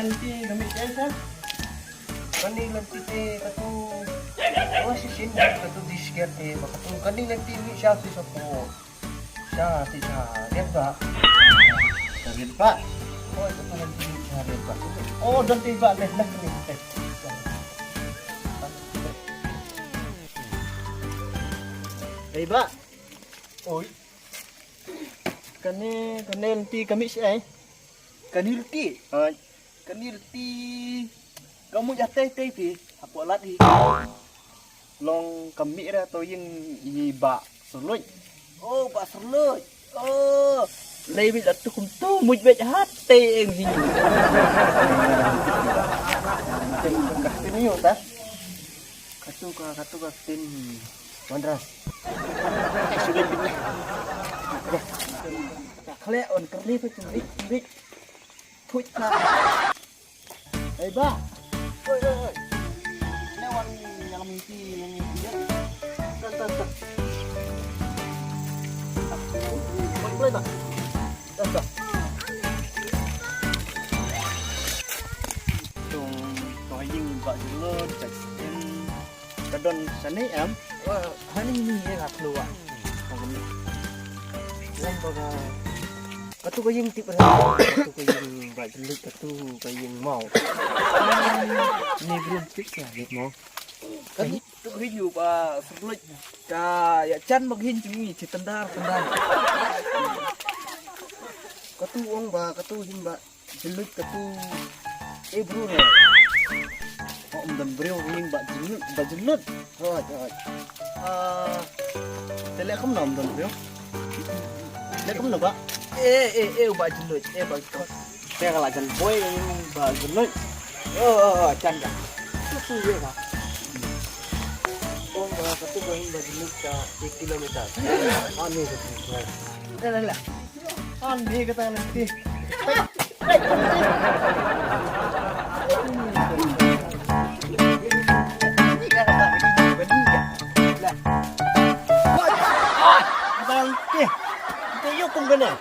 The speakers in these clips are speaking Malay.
Nanti kami saya kani nanti katu sisin katu disket katu kani nanti mi siya sa po. Siya lihat ba? Lihat ba? Oh, ito pa nanti siya lihat ba? Oh, nanti ba lihat ni. Ba? Oi. Kani nanti kami siya Kanilti. Kanilti. Kamu jatay pi. Aku alat hi. Long kami ra to yung ba serluj. Oh, ba serluj. Oh. Lay bi tu kum tu muj be hate eng hi. Kini yo ta. Katu ka tin Mandras. Sudah bin. Kale on kerli pe big. Put ka. Hey ba. Oi. Newan yang mimpi dia. Tak. Boleh tak? Tak. Tong yang bak jelur tekstin. Kadon sana am. Hani ni ya keluar. Yang baga katu kayeng tip katu kayeng bajelit katu kayeng mau ni belum fix ya lihat mau katu tu hiu ba seblut ka ya chan maghin cumi citendar katu ong ba katu hin ba jelut katu bro ne oh dan bro hin ba jelut hoi telekom nom dan bro telekom no ba ba jelut ba kau saya kalau jalan boy yang ba jelut chan ya tu ye ba oh ba satu boy ba jelut ka 1 kilometer ane tu la ane kata nanti ini kata begini lah bang kita yuk kum kena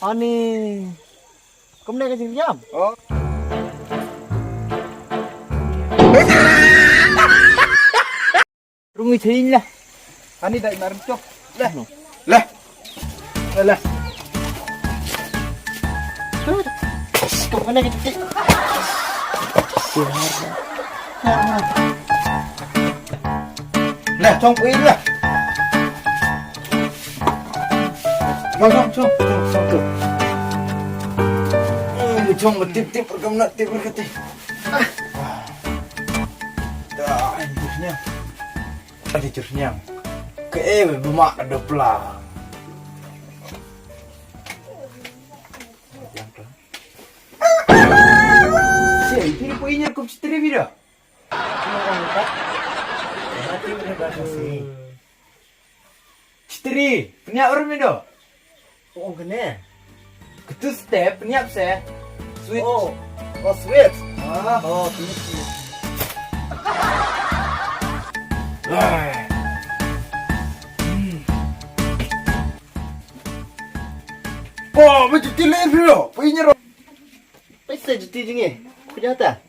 Ani, kamu nak kerja jam? Oh. Rungi cing lah. Ani dah imaram cok. Lah. Kamu nak kerja? Lah, cong kuih lah. Cong. Cong bertip kamu nak tip berkati. Dah, jusnya. Ada jusnya. Ke bumak ada pula. Ini punya kup citri bira. Citri, punya orang itu. Oh, kena. Ketu step, punya apa sih? Switch. Oh, switch. Switch. Oh, macam tilir bira. Punya orang. Pesa cuti jengi. Punya apa?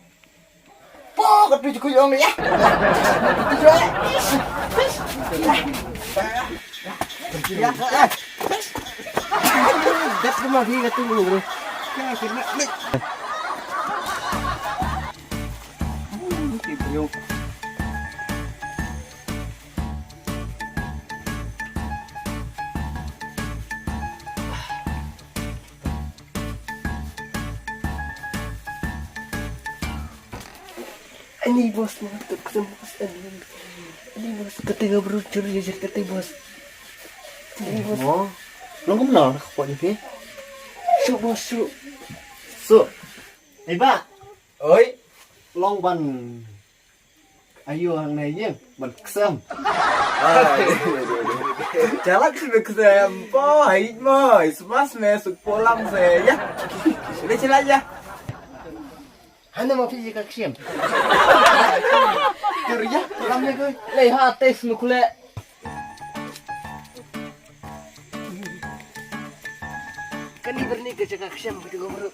Oh, ketu cukup yang ni ya. Dah rumah dia kata dulu. Kena ni. Bro. Ini bos nak ketemu bos ini bos ketika berucur ya kata bos. Ini bos. Oh. Long kamu nak apa ni? Su bos su. Ba. Oi. Long ban. Ayo hang này nhé, ban kesem. Jalan sih bekerja, hit mo, semas masuk kolam saya ya. Udah cila aja. Hana mau pergi ke Khasi. Kerja, kolamnya gue. Lihat tes nukle. Kan di berni ke Khasi mau juga baru.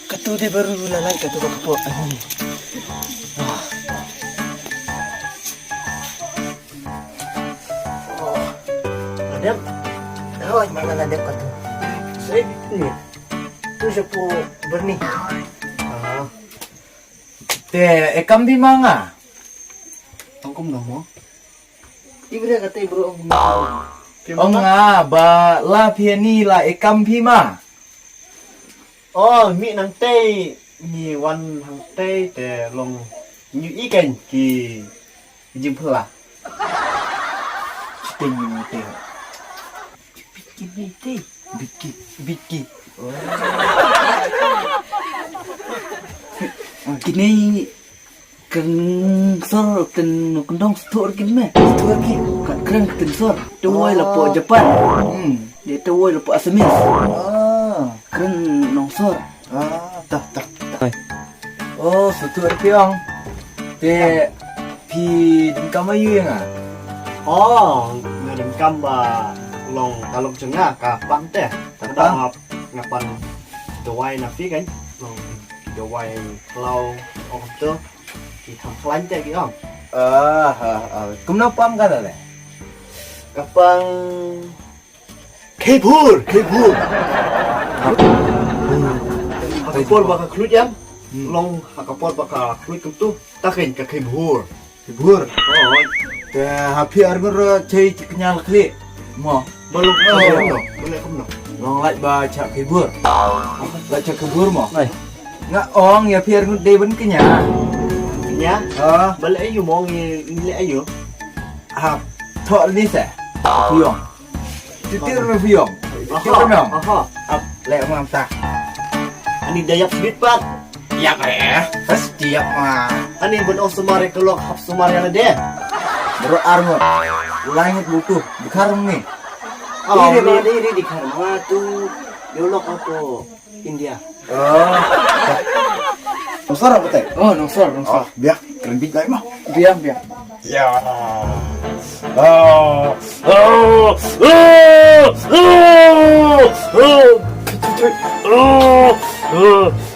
Katu dia baru lalai katu kapok ani. Adem, awak mana adem katu? Saya ni. Tu siapa berni? Teh, ikan bimanga. Tangkum nama. Ibu kata ibu Oh nga, ba la piani la ikan bima. Oh, mi nang tei ni wan hang tei te long như ikan ki jim phla. Ting ni te. Biki. Oh. Kini kan sor ten nongkyndong store kin me. Store ki kan keren ten sor. Tuwai la po Japan. Dia tuwai la po Assamese. Keren nong sor. Tak. Oh, satu piang. Teh, pi dengkam ayu yang ah. Oh, ngadem kamba long talong cenga ka pang teh. Tadang ngapan tuwai na fi kan. Long tuwai klau ong tu. Ki tham khlan teh ki ong. Kumna pam kan ada. Kapang Kebur. Hakapor baka klut yam. Long hakapor baka klut kem tu takin ka kebur. Hibur. Oh, Teh, hapi argur cai kenyal kli. Mo, belum no. Boleh kem no. long lait ba cak hibur. Lait cak hibur mo. Ai, Nga ong ya pi argur deben kenya. nya Ah, balik ayu mo ngi ayu. hap thọ ni se. Piong. Titir na piong. Titir na. Aha. Ap le mam tak. Ani dayak sweet pat. Ya pasti ya mah. Ani ben os semare kelok hap semare ala de. Bro armor. Langit butuh dikarung nih. Oh, Ini di karma tu yolok apa India. Oh. Nusor apa teh? Oh, nungsor. Biak keren big mah. Biar. Ya.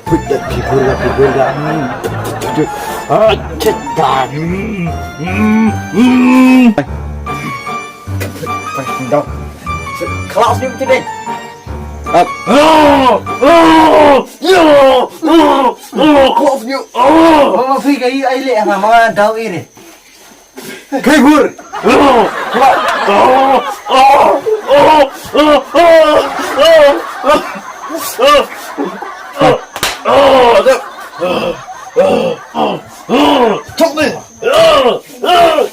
Pudak kibur dah. Cetan. Dong. Kelas ni macam ni. Close you. Oh, fi kai ai le sama dau ini. Kibur.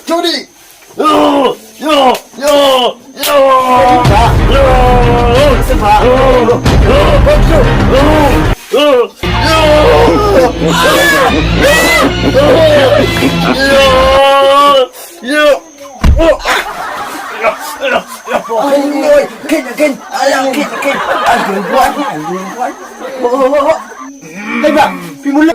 Jody. Ken. Aduh, buat. Tembak. Pi mula.